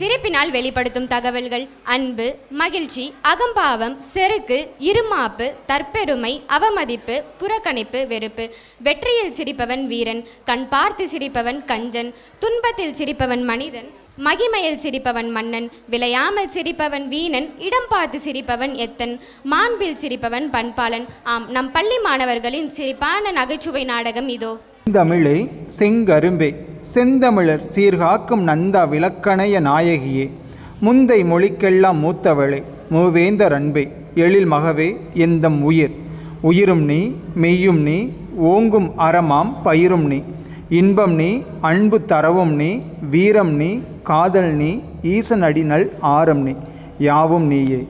சிரிப்பினால் வெளிப்படுத்தும் தகவல்கள் அன்பு, மகிழ்ச்சி, அகம்பாவம், செருக்கு, இருமாப்பு, தற்பெருமை, அவமதிப்பு, புறக்கணிப்பு, வெறுப்பு. வெற்றியில் சிரிப்பவன் வீரன், கண் பார்த்து சிரிப்பவன் கஞ்சன், துன்பத்தில் சிரிப்பவன் மனிதன், மகிமையில் சிரிப்பவன் மன்னன், விளையாமல் சிரிப்பவன் வீணன், இடம் பார்த்து சிரிப்பவன் எத்தன், மாண்பில் சிரிப்பவன் பண்பாளன். ஆம், நம் பள்ளி மாணவர்களின் சிரிப்பான நகைச்சுவை நாடகம் இதோ. தமிழே செங்கரும்பே, செந்தமிழர் சீர்காக்கும் நந்தா விளக்கணைய நாயகியே, முந்தை மொழிக்கெல்லாம் மூத்தவளே, மூவேந்தர் அன்பே, எழில் மகவே, எந்தம் உயிர். உயிரும் நீ, மெய்யும் நீ, ஓங்கும் அறமாம் பயிரும் நீ, இன்பம் நீ, அன்பு தரவும் நீ, வீரம் நீ, காதல் நீ, ஈசன் அடிநல் ஆரம் நீ, யாவும் நீயே.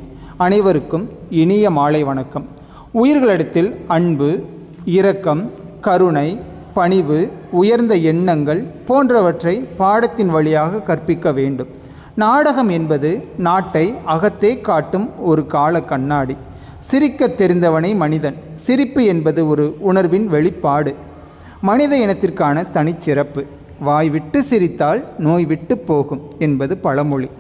அனைவருக்கும் இனிய மாலை வணக்கம். உயிர்களிடத்தில் அன்பு, இரக்கம், கருணை, பணிவு, உயர்ந்த எண்ணங்கள் போன்றவற்றை பாடத்தின் வழியாக கற்பிக்க வேண்டும். நாடகம் என்பது நாட்டை அகத்தே காட்டும் ஒரு கால கண்ணாடி. சிரிக்க தெரிந்தவனை மனிதன். சிரிப்பு என்பது ஒரு உணர்வின் வெளிப்பாடு, மனித இனத்திற்கான தனிச்சிறப்பு. வாய் விட்டு சிரித்தால் நோய் விட்டு போகும் என்பது பழமொழி.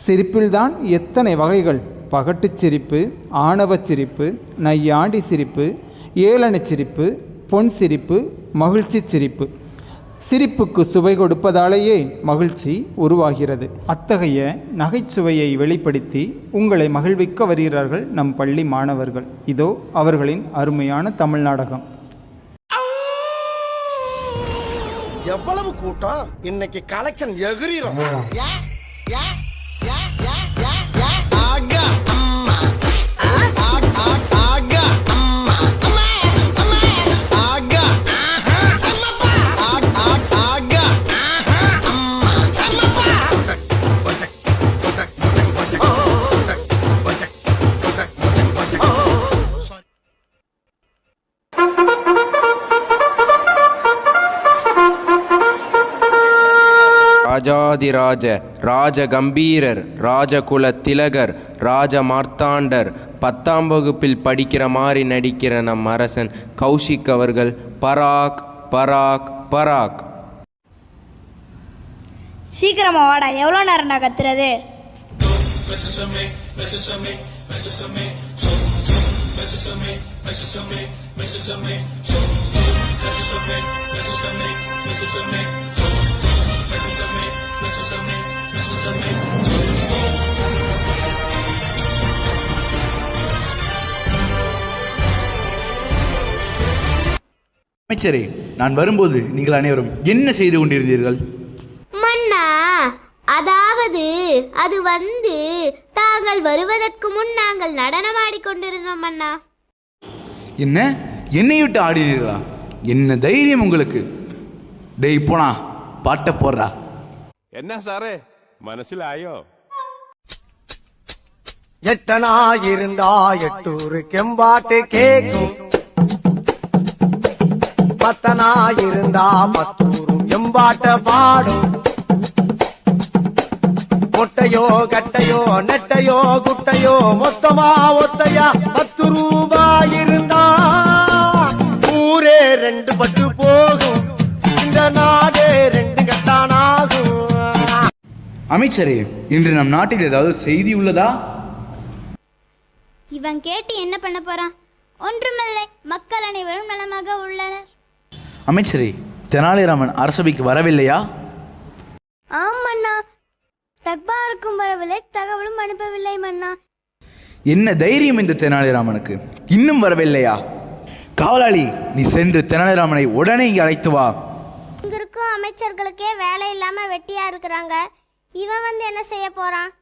சிரிப்பில்தான் எத்தனை வகைகள்! பகட்டுச் சிரிப்பு, ஆணவச் சிரிப்பு, நையாண்டி சிரிப்பு, ஏளனச் சிரிப்பு, பொன் சிரிப்பு, மகிழ்ச்சி சிரிப்பு. சிரிப்புக்கு சுவை கொடுப்பதாலேயே மகிழ்ச்சி உருவாகிறது. அத்தகைய நகைச்சுவையை வெளிப்படுத்தி உங்களை மகிழ்விக்க வருகிறார்கள் நம் பள்ளி மாணவர்கள். இதோ அவர்களின் அருமையான தமிழ் நாடகம். எவ்வளவு கூட்டம்! இன்னைக்கு கலெக்ஷன் எகிரிரும். ராஜாதிராஜ ராஜகம்பீரர், ராஜகுல திலகர், ராஜ மார்த்தாண்டர், 10ஆம் வகுப்பில் படிக்கிற மாதிரி நடிக்கிற நம் அரசன் கௌஷிக் அவர்கள் பராக் பராக் பராக். சீக்கிரமா வாடா, எவ்வளோ நேரம்டா கத்துறது? அமைச்சரே, நான் வரும்போது நீங்கள் அனைவரும் என்ன செய்து கொண்டிருந்தீர்கள்? மன்னா, அதாவது அது தாங்கள் வருவதற்கு முன் நாங்கள் நடனமாடிக்கொண்டிருந்தோம் மன்னா. என்ன, என்னை விட்டு ஆடினீர்களா? என்ன தைரியம் உங்களுக்கு? டேய் போனா பாட்ட போடுறா. என்ன சாரே மனசில் ஆயோ? எட்டனா இருந்தா எட்டூரு கெம்பாட்டு கேக்கும், பத்தனா இருந்தா பத்தூரும் எம்பாட்ட பாடும். மொட்டையோ கட்டையோ நெட்டையோ குட்டையோ மொத்தமா ஒத்தையா 10 ரூபாய் இருந்தா ஊரே 2 பட்டு போகும், இந்த நாடே 2 கட்டானாகும். அமைச்சரே, இன்று நம் நாட்டில் ஏதாவது செய்தி உள்ளதா? இவன் கேட்டு என்ன பண்ண போறான்? ஒன்றுமில்லை, மக்கள் அனைவரும் நலமாக உள்ளனர். அமைச்சரே, தெனாலிராமன் அரசபைக்கு வரவில்லையா? ஆமண்ணா, தக்பாருக்கும் வரவில்லை, தகவலும் அனுப்பவில்லை மன்னா. என்ன தைரியம் இந்த தெனாலிராமனுக்கு! இன்னும் வரவில்லையா? காவலாளி, நீ சென்று தெனாலிராமனை உடனே இங்கே அழைத்து வா. இங்க இருக்கும் அமைச்சர்களுக்கே வேலை இல்லாம வெட்டியா இருக்கிறாங்க, இவன் என்ன செய்ய போறான்?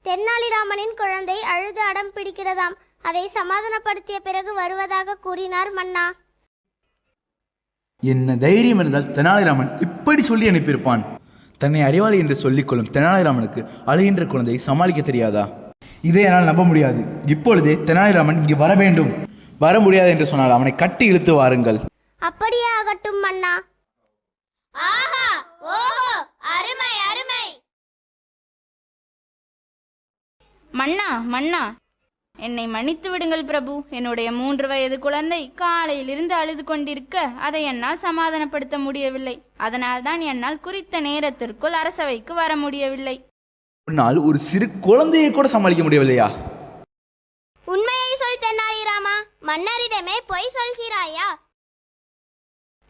தென்னாலிராமனின் குழந்தை அழுது அடம் பிடிக்கிறதாம், அதை சமாதானப்படுத்திய பிறகு வருவதாக கூறினார் மன்னா. என்ன தைரியம் இருந்தால் தெனாலிராமன் இப்படி சொல்லி அனுப்பியிருப்பான். தன்னை அறிவாளி என்று சொல்லிக்கொள்ளும் தெனாலிராமனுக்கு அழுகின்ற குழந்தையை சமாளிக்க தெரியாதா? இதை என்னால் நம்ப முடியாது. இப்பொழுதே தெனாலிராமன் இங்கு வர வேண்டும். வர முடியாது என்று சொன்னால் அவனை கட்டி இழுத்து வாருங்கள். அப்படியே ஆகட்டும் மன்னா. ஆஹா, ஓஹோ, அருமை அருமை. மன்னா மன்னா, என்னை மன்னித்து விடுங்கள் பிரபு. என்னுடைய 3 வயது குழந்தை காலையிலிருந்து அழுது கொண்டிருக்க அதை என்னால் சமாதானப்படுத்த முடியவில்லை. அதனால்தான் என்னால் குறித்த நேரத்திற்குள் அரசவைக்கு வர முடியவில்லை. உன்னால் ஒரு சிறு குழந்தையை கூட சமாளிக்க முடியவில்லையா? உண்மையை சொல் தென்னாலிராமா, மன்னரிடமே பொய் சொல்கிறாயா?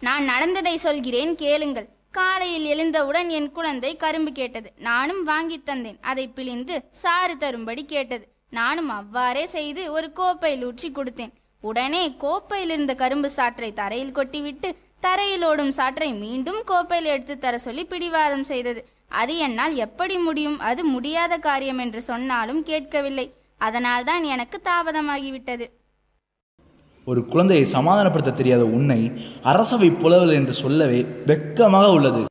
நான் நடந்ததை சொல்கிறேன், கேளுங்கள். காலையில் எழுந்தவுடன் என் குழந்தை கரும்பு கேட்டது. நானும் வாங்கி தந்தேன். அதை பிழிந்து சாறு தரும்படி கேட்டது. நானும் அவ்வாறே செய்து ஒரு கோப்பையில் ஊற்றி கொடுத்தேன். உடனே கோப்பையில் இருந்த கரும்பு சாற்றை தரையில் கொட்டிவிட்டு தரையில் ஓடும் சாற்றை மீண்டும் கோப்பையில் எடுத்து தர சொல்லி பிடிவாதம் செய்தது. அது என்னால் எப்படி முடியும்? அது முடியாத காரியம் என்று சொன்னாலும் கேட்கவில்லை. அதனால்தான் எனக்கு தாமதமாகிவிட்டது. ஒரு குழந்தையை சமாதானப்படுத்த தெரியாத உன்னை அரசவை புலவல் என்று சொல்லவே வெட்கமாக உள்ளது.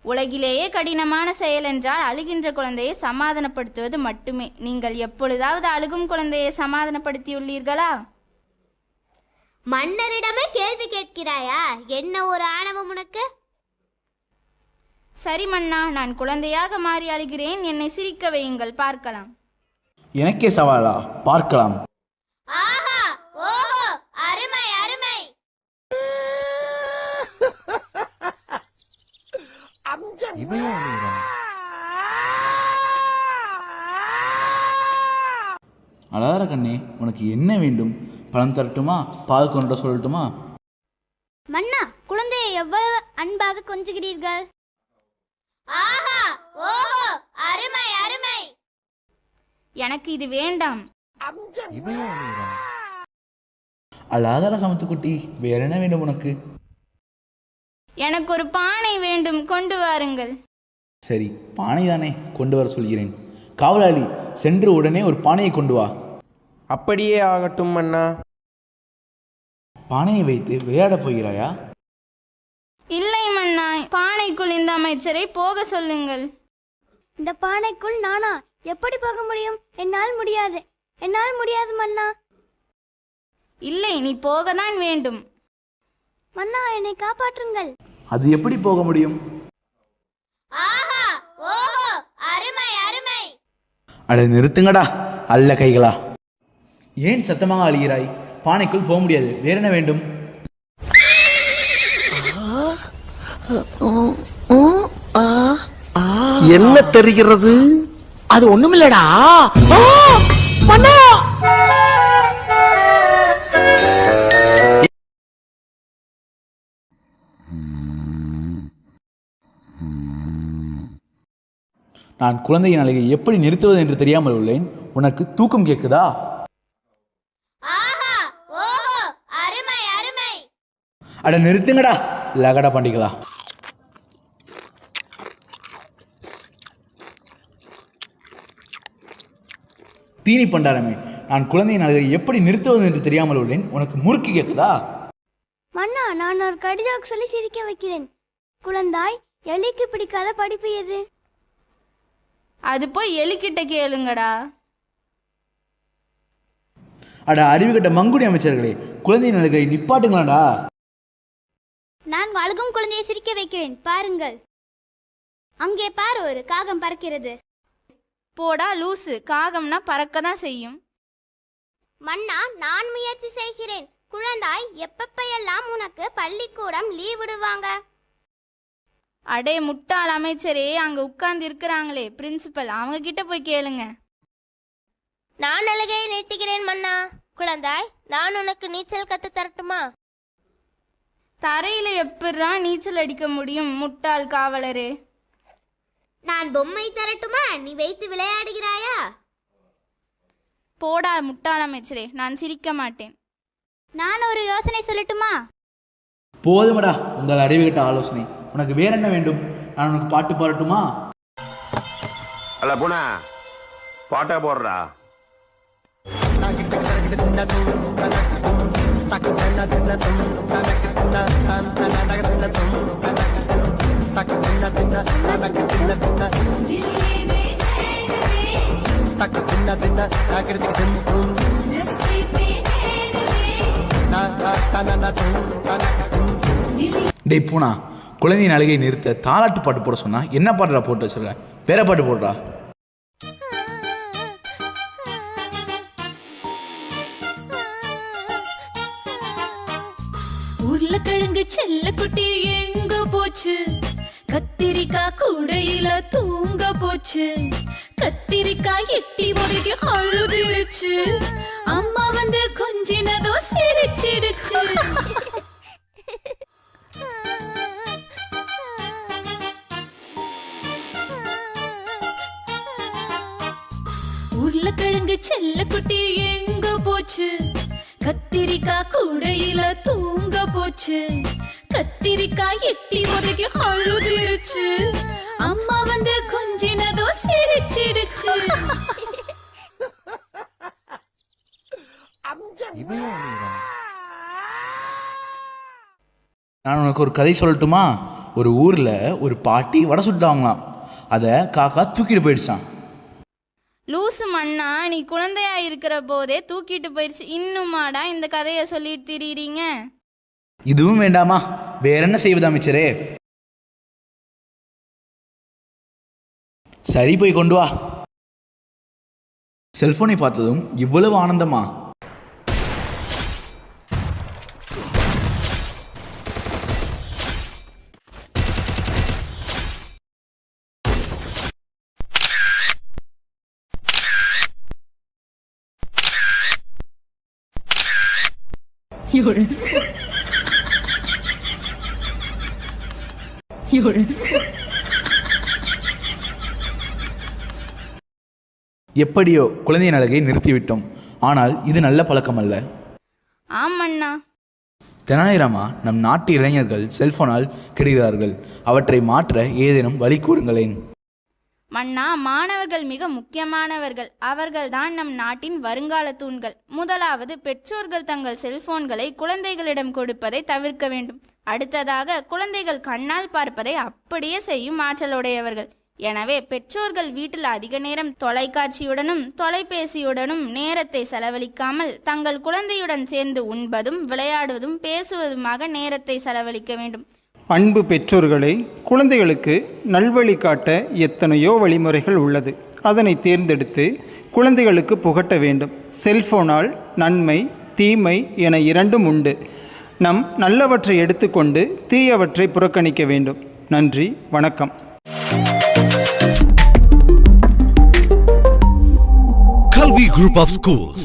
உலகிலேயே கடினமான செயல் என்றால் அழுகின்ற குழந்தையை சமாதானப்படுத்துவது மட்டுமே. நீங்கள் எப்பொழுதாவது அழுகும் குழந்தையை சமாதானப்படுத்தியுள்ளீர்களா? மன்னரிடமே கேள்வி கேட்கிறாயா? என்ன ஒரு ஆணவம் உனக்கு? சரி மன்னா, நான் குழந்தையாக மாறி அழுகிறேன். என்னை சிரிக்க வையுங்கள், பார்க்கலாம். எனக்கே சவாலா? பார்க்கலாம். ஆஹா, ஓஹோ, அருமை அருமை. அழகார கண்ணே, உனக்கு என்ன வேண்டும்? பழம் தரட்டுமா? பால் கொண்டு சொல்லட்டுமா? மன்னா, குழந்தையை எவ்வளவு அன்பாக கொஞ்சுகிறீர்கள். ஆஹா, ஓஹோ, அருமை அருமை. எனக்கு இது வேண்டாம். அழகார சமத்துக்குட்டி, வேற என்ன வேண்டும் உனக்கு? எனக்கு ஒரு பானை வேண்டும், கொண்டு வாருங்கள். சரி, பானை தானே, கொண்டு வர சொல்கிறேன். காவலாளி, சென்று உடனே ஒரு பானையை கொண்டு வா. அப்படியே ஆகட்டும் மன்னா. பானையை வைத்து விளையாடப் போகிறாயா? இல்லை மன்னா, பானைக்குள் இந்த அமைச்சரை போக சொல்லுங்கள். இந்த பானைக்குள் நானா எப்படி போக முடியும்? என்னால் முடியாது, என்னால் முடியாது மன்னா. இல்லை, நீ போகத்தான் வேண்டும். மன்னா, என்னை காப்பாற்றுங்கள். அது எப்படி போக முடியும்? ஆஹா, ஓஹோ, அருமை அருமை. அட நிறுத்துங்கடா அல்ல கைகளா. ஏன் சத்தமாக அழுகிறாய்? பானைக்குள் போக முடியாது, வேற என்ன வேண்டும்? என்ன தெரிகிறது? அது ஒண்ணுமில்லடா. நான் குழந்தையின் அழுகை எப்படி நிறுத்துவது என்று தெரியாமல் உள்ளேன். உனக்கு தூக்கம் கேட்குதா? ஆஹா, ஓஹோ, அருமை அருமை. அட நிறுத்துங்கடா லகடா பாண்டிகளா. தீனி பண்டாரமே, நான் குழந்தையின் அழுகை எப்படி நிறுத்துவது என்று தெரியாமல் உள்ளேன். உனக்கு முறுக்கு கேட்குதா? மன்னா, நான் ஒரு கடிதம் சொல்லி சிரிக்க வைக்கிறேன். குழந்தாய், எலிக்கு பிடிக்காத படிப்பு எது? அது போய் எலிக்கிட்ட கேளுங்கடா. அட அறிவுகட்ட மங்குடி அமைச்சர்களே, குழந்தையின் அழுகை நிப்பாட்டுங்களாடா. நான் அழுகும் குழந்தையை சிரிக்க வைக்கிறேன், பாருங்கள். அங்கே பாரு, ஒரு காகம் பறக்கிறது. போடா லூசு, காகம்னா பறக்க தான் செய்யும். மன்னா, நான் முயற்சி செய்கிறேன். குழந்தாய், எப்பப்பெல்லாம் உனக்கு பள்ளிக்கூடம் லீவ் விடுவாங்க? அடே முட்டாள் அமைச்சரே, அங்க உட்கார்ந்து இருக்கிறாங்களே பிரின்சிபல், அவங்க கிட்ட போய் கேளுங்க. நான் அழுகையை நிறுத்துகிறேன் மன்னா. குழந்தாய், நான் உனக்கு நீச்சல் கத்து தரட்டுமா? தரையில எப்படிரா நீச்சல் அடிக்க முடியும் முட்டாள் காவலரே? நான் பொம்மை தரட்டுமா? நீ வைத்து விளையாடுகிறாயா? போடா முட்டாள் அமைச்சரே, நான் சிரிக்க மாட்டேன். நான் ஒரு யோசனை சொல்லட்டுமா? போதுமடா உங்கள் அறிவுகட்ட ஆலோசனை. உனக்கு வேற என்ன வேண்டும்? நான் உனக்கு பாட்டு பாடட்டுமா? அல்ல போனா பாட்டா போடுறா. டேய் பூனா, குழந்தையின் அழுகை நிறுத்த தாலாட்டு பாட்டு போட சொன்னா என்ன பாட்டுடா போட்டு வச்சிருக்க? வேற பாட்டு போடுறா. உருளைக்கிழங்கு செல்ல குட்டி எங்க போச்சு? கத்திரிக்காய் கூடையில தூங்க போச்சு. கத்திரிக்காய் எட்டி முறைக்கு அழுதுருச்சு. அம்மா வந்து கொஞ்சினதோ சிரிச்சிடுச்சு. உருளைக்கிழங்கு செல்ல குட்டி எங்க போச்சு? கத்திரிக்காய் கூடையில தூங்க போச்சு. கத்திரிக்காய் எட்டி முறைக்கு அழுதுருச்சு. அம்மா வந்து கொஞ்சினதோ சிரிச்சிடுச்சு. நான் உனக்கு ஒரு கதை சொல்லட்டுமா? ஒரு ஊரில் ஒரு பாட்டி வடை சுட்டாங்களாம். அதை காக்கா தூக்கிட்டு போயிடுச்சான். லூசு மண்ணா, நீ குழந்தையா இருக்கிற போதே தூக்கிட்டு போயிடுச்சு. இன்னுமாடா இந்த கதையை சொல்லிட்டு திரியிறீங்க? இதுவும் வேண்டாமா? வேற என்ன செய்வது அமைச்சரே? சரி, போய் கொண்டு வா. செல்போனை பார்த்ததும் இவ்வளவு ஆனந்தமா? எப்படியோ குழந்தையின் அழகை நிறுத்திவிட்டோம். ஆனால் இது நல்ல பழக்கம் அல்ல. ஆமண்ணா. தெனாலிராமா, நம் நாட்டு இளைஞர்கள் செல்போனால் கெடுகிறார்கள். அவற்றை மாற்ற ஏதேனும் வழி கூறுங்களேன். மன்னா, மாணவர்கள் மிக முக்கியமானவர்கள். அவர்கள்தான் நம் நாட்டின் வருங்கால தூண்கள். முதலாவது, பெற்றோர்கள் தங்கள் செல்போன்களை குழந்தைகளிடம் கொடுப்பதை தவிர்க்க வேண்டும். அடுத்ததாக, குழந்தைகள் கண்ணால் பார்ப்பதை அப்படியே செய்யும் ஆற்றலுடையவர்கள். எனவே பெற்றோர்கள் வீட்டில் அதிக நேரம் தொலைக்காட்சியுடனும் தொலைபேசியுடனும் நேரத்தை செலவழிக்காமல் தங்கள் குழந்தையுடன் சேர்ந்து உண்பதும் விளையாடுவதும் பேசுவதுமாக நேரத்தை செலவழிக்க வேண்டும். அன்பு பெற்றோர்களே, குழந்தைகளுக்கு நல்வழி காட்ட எத்தனையோ வழிமுறைகள் உள்ளது. அதனை தேர்ந்தெடுத்து குழந்தைகளுக்கு புகட்ட வேண்டும். செல்போனால் நன்மை தீமை என இரண்டும் உண்டு. நம் நல்லவற்றை எடுத்துக்கொண்டு தீயவற்றை புறக்கணிக்க வேண்டும். நன்றி, வணக்கம். Kalvi Group of Schools,